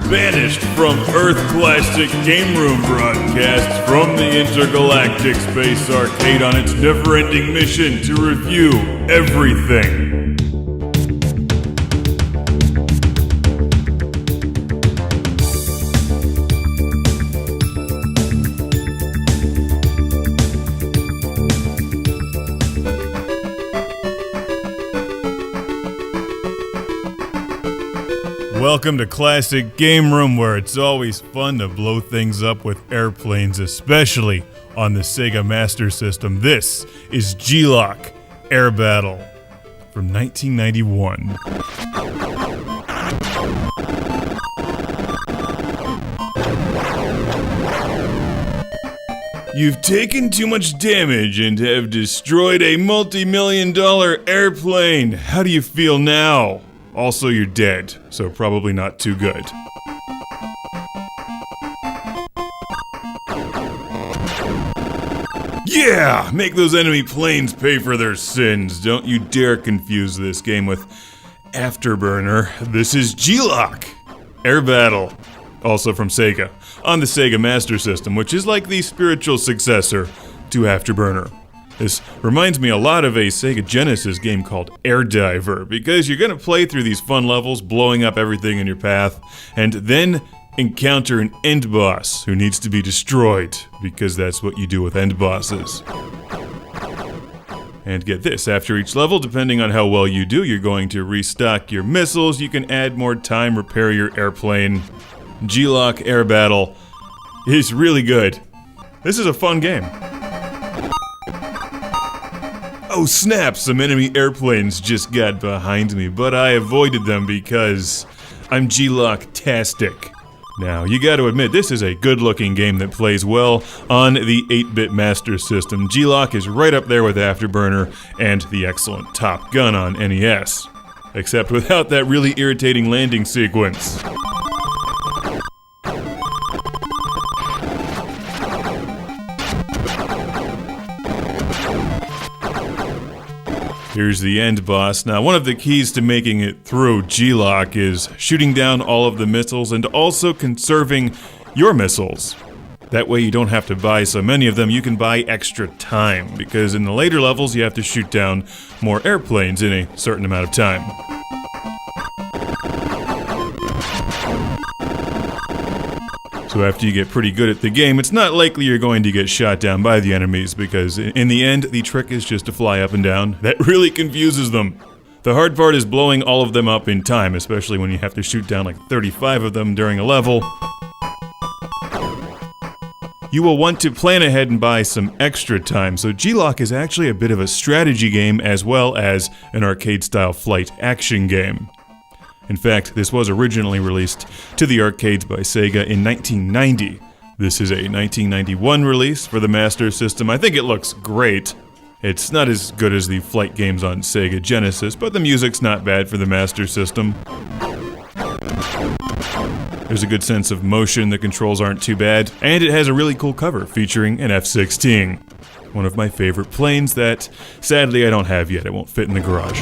Banished from Earth Classic Game Room broadcasts from the Intergalactic Space Arcade on its never-ending mission to review everything. Welcome to Classic Game Room, where it's always fun to blow things up with airplanes, especially on the Sega Master System. This is LOC Air Battle from 1991. You've taken too much damage and have destroyed a multi-million-dollar airplane. How do you feel now? Also, you're dead, so probably not too good. Yeah! Make those enemy planes pay for their sins. Don't you dare confuse this game with Afterburner. This is LOC Air Battle, also from Sega, on the Sega Master System, which is like the spiritual successor to Afterburner. This reminds me a lot of a Sega Genesis game called Air Diver, because you're gonna play through these fun levels, blowing up everything in your path, and then encounter an end boss who needs to be destroyed, because that's what you do with end bosses. And get this, after each level, depending on how well you do, you're going to restock your missiles, you can add more time, repair your airplane. LOC Air Battle is really good. This is a fun game. Oh snap, some enemy airplanes just got behind me, but I avoided them because I'm LOC-tastic. Now, you gotta admit, this is a good-looking game that plays well on the 8-bit Master System. LOC is right up there with Afterburner and the excellent Top Gun on NES. Except without that really irritating landing sequence. Here's the end boss. Now, one of the keys to making it through LOC is shooting down all of the missiles and also conserving your missiles. That way you don't have to buy so many of them, you can buy extra time, because in the later levels you have to shoot down more airplanes in a certain amount of time. So after you get pretty good at the game, it's not likely you're going to get shot down by the enemies, because in the end, the trick is just to fly up and down. That really confuses them. The hard part is blowing all of them up in time, especially when you have to shoot down like 35 of them during a level. You will want to plan ahead and buy some extra time, so LOC is actually a bit of a strategy game as well as an arcade-style flight action game. In fact, this was originally released to the arcades by Sega in 1990. This is a 1991 release for the Master System. I think it looks great. It's not as good as the flight games on Sega Genesis, but the music's not bad for the Master System. There's a good sense of motion, the controls aren't too bad, and it has a really cool cover featuring an F-16. One of my favorite planes that, sadly, I don't have yet. It won't fit in the garage.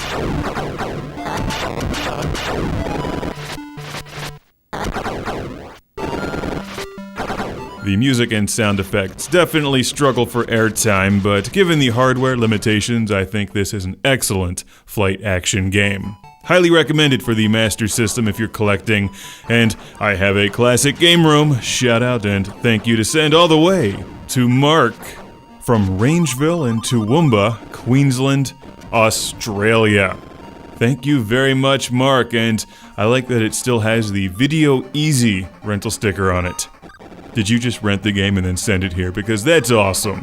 The music and sound effects definitely struggle for airtime, but given the hardware limitations, I think this is an excellent flight action game. Highly recommended for the Master System if you're collecting, and I have a Classic Game Room shout out and thank you to send all the way to Mark from Rangeville in Toowoomba, Queensland, Australia. Thank you very much, Mark, and I like that it still has the Video Easy rental sticker on it. Did you just rent the game and then send it here? Because that's awesome.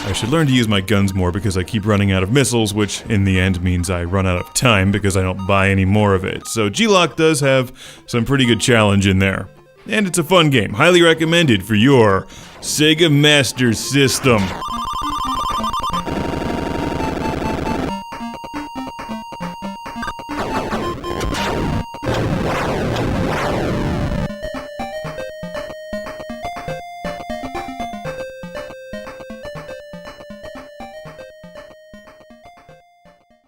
I should learn to use my guns more because I keep running out of missiles, which in the end means I run out of time because I don't buy any more of it. So LOC does have some pretty good challenge in there. And it's a fun game. Highly recommended for your Sega Master System.